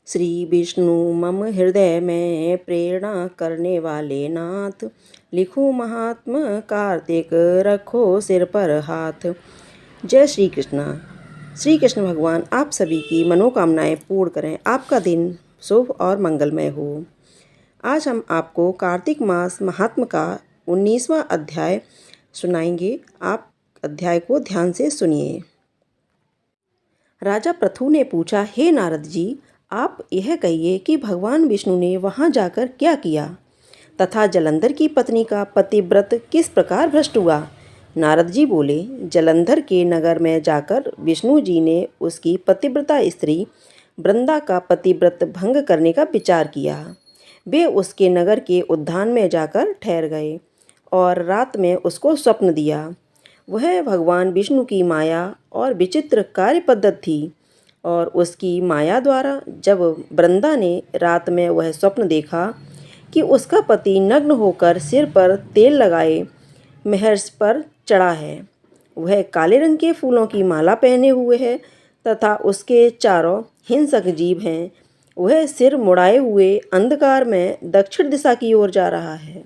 श्री विष्णु मम हृदय में प्रेरणा करने वाले नाथ, लिखो महात्म कार्तिक रखो सिर पर हाथ। जय श्री कृष्णा। श्री कृष्ण भगवान आप सभी की मनोकामनाएं पूर्ण करें, आपका दिन शुभ और मंगलमय हो। आज हम आपको कार्तिक मास महात्म का 19वां अध्याय सुनाएंगे। आप अध्याय को ध्यान से सुनिए। राजा पृथु ने पूछा, हे नारद जी, आप यह कहिए कि भगवान विष्णु ने वहां जाकर क्या किया तथा जलंधर की पत्नी का पतिव्रत किस प्रकार भ्रष्ट हुआ। नारद जी बोले, जलंधर के नगर में जाकर विष्णु जी ने उसकी पतिव्रता स्त्री वृंदा का पतिव्रत भंग करने का विचार किया। वे उसके नगर के उद्यान में जाकर ठहर गए और रात में उसको स्वप्न दिया। वह भगवान विष्णु की माया और विचित्र कार्य पद्धति थी और उसकी माया द्वारा जब वृंदा ने रात में वह स्वप्न देखा कि उसका पति नग्न होकर सिर पर तेल लगाए महर्ष पर चढ़ा है, वह काले रंग के फूलों की माला पहने हुए है तथा उसके चारों हिंसक जीव हैं, वह सिर मुड़ाए हुए अंधकार में दक्षिण दिशा की ओर जा रहा है।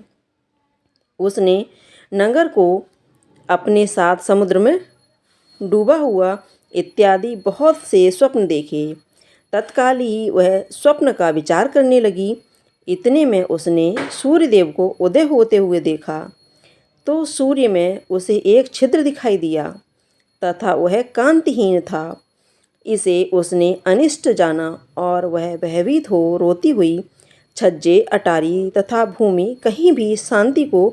उसने नगर को अपने साथ समुद्र में डूबा हुआ इत्यादि बहुत से स्वप्न देखे। तत्काल ही वह स्वप्न का विचार करने लगी। इतने में उसने सूर्यदेव को उदय होते हुए देखा तो सूर्य में उसे एक छिद्र दिखाई दिया तथा वह कांतिहीन था। इसे उसने अनिष्ट जाना और वह भयभीत हो रोती हुई छज्जे, अटारी तथा भूमि कहीं भी शांति को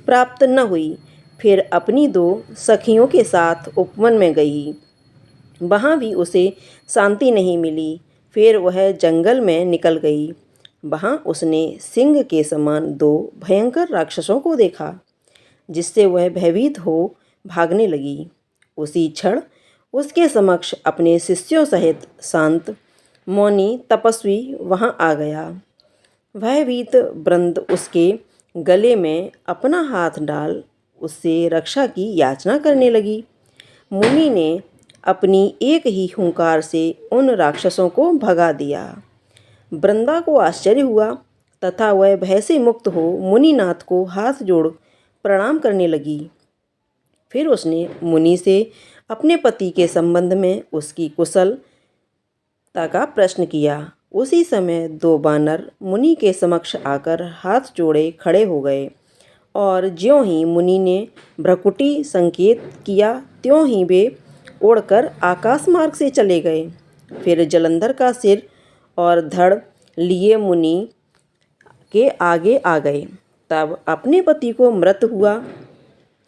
प्राप्त न हुई। फिर अपनी 2 सखियों के साथ उपवन में गई, वहाँ भी उसे शांति नहीं मिली। फिर वह जंगल में निकल गई, वहाँ उसने सिंह के समान 2 भयंकर राक्षसों को देखा, जिससे वह भयभीत हो भागने लगी। उसी क्षण उसके समक्ष अपने शिष्यों सहित शांत मौनी तपस्वी वहाँ आ गया। भयभीत वृंद उसके गले में अपना हाथ डाल उससे रक्षा की याचना करने लगी। मुनि ने अपनी एक ही हुंकार से उन राक्षसों को भगा दिया। वृंदा को आश्चर्य हुआ तथा वह भय से मुक्त हो मुनिनाथ को हाथ जोड़ प्रणाम करने लगी। फिर उसने मुनि से अपने पति के संबंध में उसकी कुशलता का प्रश्न किया। उसी समय 2 बानर मुनि के समक्ष आकर हाथ जोड़े खड़े हो गए और ज्यों ही मुनि ने भ्रकुटी संकेत किया त्यों ही वे उड़कर आकाश मार्ग से चले गए। फिर जलंधर का सिर और धड़ लिए मुनि के आगे आ गए। तब अपने पति को मृत हुआ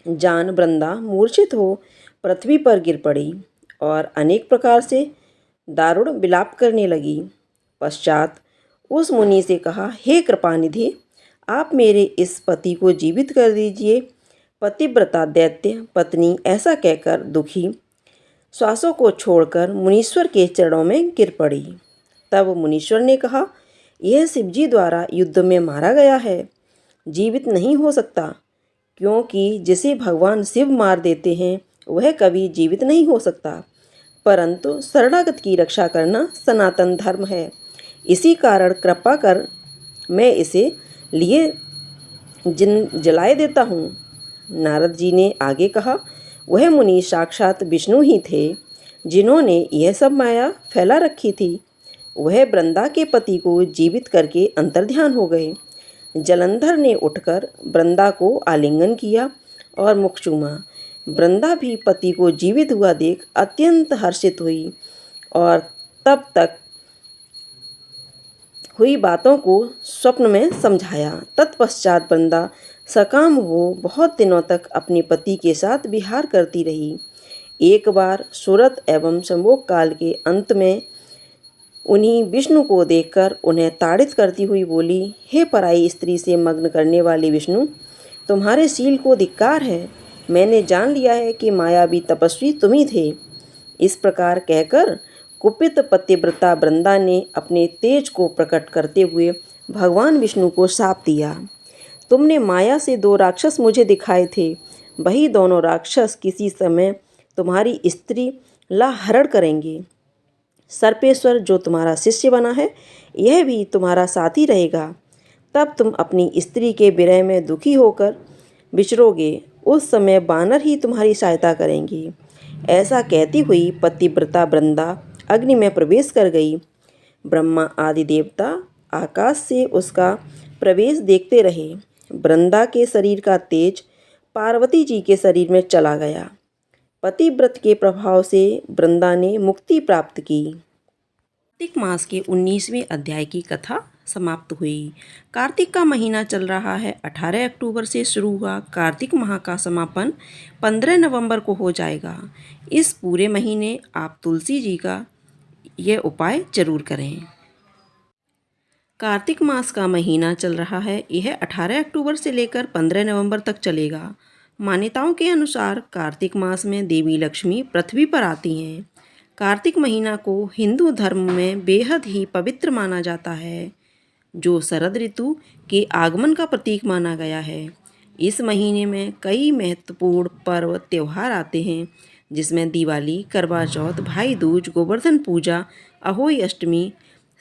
जान वृंदा मूर्छित हो पृथ्वी पर गिर पड़ी और अनेक प्रकार से दारुण विलाप करने लगी। पश्चात उस मुनि से कहा, हे कृपानिधि, आप मेरे इस पति को जीवित कर दीजिए। पतिव्रता दैत्य पत्नी ऐसा कहकर दुखी श्वासों को छोड़कर मुनीश्वर के चरणों में गिर पड़ी। तब मुनीश्वर ने कहा, यह शिवजी द्वारा युद्ध में मारा गया है, जीवित नहीं हो सकता, क्योंकि जिसे भगवान शिव मार देते हैं वह कभी जीवित नहीं हो सकता। परंतु शरणागत की रक्षा करना सनातन धर्म है, इसी कारण कृपा कर मैं इसे लिए जलाए देता हूँ। नारद जी ने आगे कहा, वह मुनि साक्षात विष्णु ही थे, जिन्होंने यह सब माया फैला रखी थी। वह वृंदा के पति को जीवित करके अंतर्ध्यान हो गए। जलंधर ने उठकर वृंदा को आलिंगन किया और मुख चूमा। वृंदा भी पति को जीवित हुआ देख अत्यंत हर्षित हुई और तब तक हुई बातों को स्वप्न में समझाया। तत्पश्चात वृंदा सकाम हो बहुत दिनों तक अपने पति के साथ विहार करती रही। एक बार सुरत एवं संभोग काल के अंत में उन्हीं विष्णु को देखकर उन्हें ताड़ित करती हुई बोली, हे पराई स्त्री से मग्न करने वाले विष्णु, तुम्हारे शील को धिक्कार है। मैंने जान लिया है कि मायावी तपस्वी तुम ही थे। इस प्रकार कहकर कुपित पतिव्रता वृंदा ने अपने तेज को प्रकट करते हुए भगवान विष्णु को शाप दिया। तुमने माया से 2 राक्षस मुझे दिखाए थे, वही दोनों राक्षस किसी समय तुम्हारी स्त्री ला हरण करेंगे। सर्पेश्वर जो तुम्हारा शिष्य बना है यह भी तुम्हारा साथी रहेगा। तब तुम अपनी स्त्री के विरह में दुखी होकर विचरोगे, उस समय बानर ही तुम्हारी सहायता करेंगे। ऐसा कहती हुई पतिव्रता वृंदा अग्नि में प्रवेश कर गई। ब्रह्मा आदि देवता आकाश से उसका प्रवेश देखते रहे। वृंदा के शरीर का तेज पार्वती जी के शरीर में चला गया। पतिव्रत के प्रभाव से वृंदा ने मुक्ति प्राप्त की। कार्तिक मास के 19वें अध्याय की कथा समाप्त हुई। कार्तिक का महीना चल रहा है। 18 अक्टूबर से शुरू हुआ कार्तिक माह का समापन 15 नवंबर को हो जाएगा। इस पूरे महीने आप तुलसी जी का यह उपाय जरूर करें। कार्तिक मास का महीना चल रहा है, यह 18 अक्टूबर से लेकर 15 नवंबर तक चलेगा। मान्यताओं के अनुसार कार्तिक मास में देवी लक्ष्मी पृथ्वी पर आती हैं। कार्तिक महीना को हिंदू धर्म में बेहद ही पवित्र माना जाता है, जो शरद ऋतु के आगमन का प्रतीक माना गया है। इस महीने में कई महत्वपूर्ण पर्व त्यौहार आते हैं, जिसमें दिवाली, करवा चौथ, भाई दूज, गोवर्धन पूजा, अहोई अष्टमी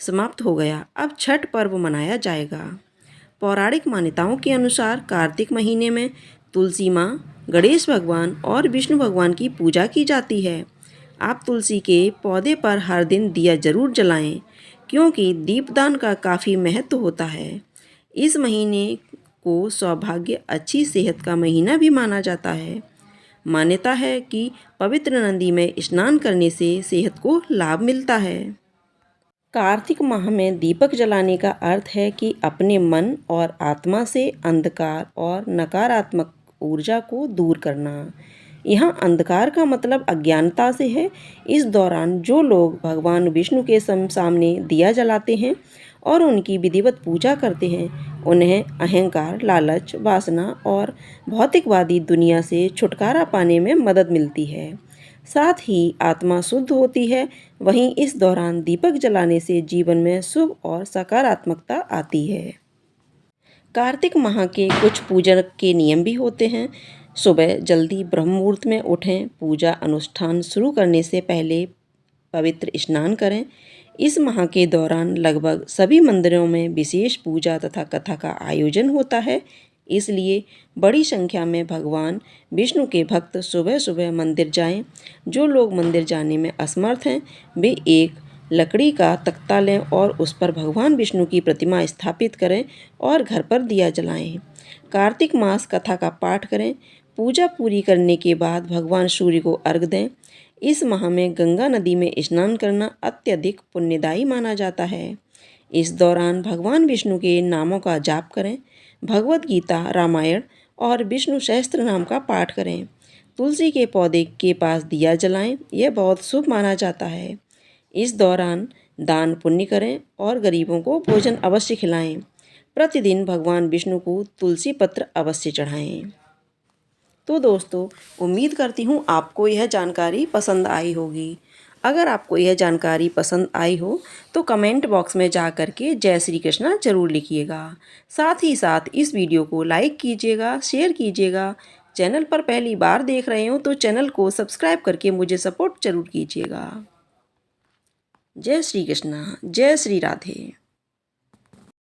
समाप्त हो गया। अब छठ पर्व मनाया जाएगा। पौराणिक मान्यताओं के अनुसार कार्तिक महीने में तुलसी माँ, गणेश भगवान और विष्णु भगवान की पूजा की जाती है। आप तुलसी के पौधे पर हर दिन दिया जरूर जलाएं, क्योंकि दीपदान का काफ़ी महत्व होता है। इस महीने को सौभाग्य, अच्छी सेहत का महीना भी माना जाता है। मान्यता है कि पवित्र नदी में स्नान करने से सेहत को लाभ मिलता है। कार्तिक माह में दीपक जलाने का अर्थ है कि अपने मन और आत्मा से अंधकार और नकारात्मक ऊर्जा को दूर करना। यहाँ अंधकार का मतलब अज्ञानता से है। इस दौरान जो लोग भगवान विष्णु के सामने दिया जलाते हैं और उनकी विधिवत पूजा करते हैं, उन्हें अहंकार, लालच, वासना और भौतिकवादी दुनिया से छुटकारा पाने में मदद मिलती है। साथ ही आत्मा शुद्ध होती है। वहीं इस दौरान दीपक जलाने से जीवन में शुभ और सकारात्मकता आती है। कार्तिक माह के कुछ पूजन के नियम भी होते हैं। सुबह जल्दी ब्रह्म मुहूर्त में उठें। पूजा अनुष्ठान शुरू करने से पहले पवित्र स्नान करें। इस माह के दौरान लगभग सभी मंदिरों में विशेष पूजा तथा कथा का आयोजन होता है, इसलिए बड़ी संख्या में भगवान विष्णु के भक्त सुबह सुबह मंदिर जाएं। जो लोग मंदिर जाने में असमर्थ हैं, वे एक लकड़ी का तख्ता लें और उस पर भगवान विष्णु की प्रतिमा स्थापित करें और घर पर दिया जलाएं। कार्तिक मास कथा का पाठ करें। पूजा पूरी करने के बाद भगवान सूर्य को अर्घ दें। इस माह में गंगा नदी में स्नान करना अत्यधिक पुण्यदायी माना जाता है। इस दौरान भगवान विष्णु के नामों का जाप करें। भगवद गीता, रामायण और विष्णु सहस्त्र नाम का पाठ करें। तुलसी के पौधे के पास दिया जलाएं, यह बहुत शुभ माना जाता है। इस दौरान दान पुण्य करें और गरीबों को भोजन अवश्य खिलाएं। प्रतिदिन भगवान विष्णु को तुलसी पत्र अवश्य चढ़ाएं। तो दोस्तों, उम्मीद करती हूँ आपको यह जानकारी पसंद आई होगी। अगर आपको यह जानकारी पसंद आई हो तो कमेंट बॉक्स में जा कर के जय श्री कृष्णा जरूर लिखिएगा। साथ ही साथ इस वीडियो को लाइक कीजिएगा, शेयर कीजिएगा। चैनल पर पहली बार देख रहे हो तो चैनल को सब्सक्राइब करके मुझे सपोर्ट जरूर कीजिएगा। जय श्री कृष्णा, जय श्री राधे।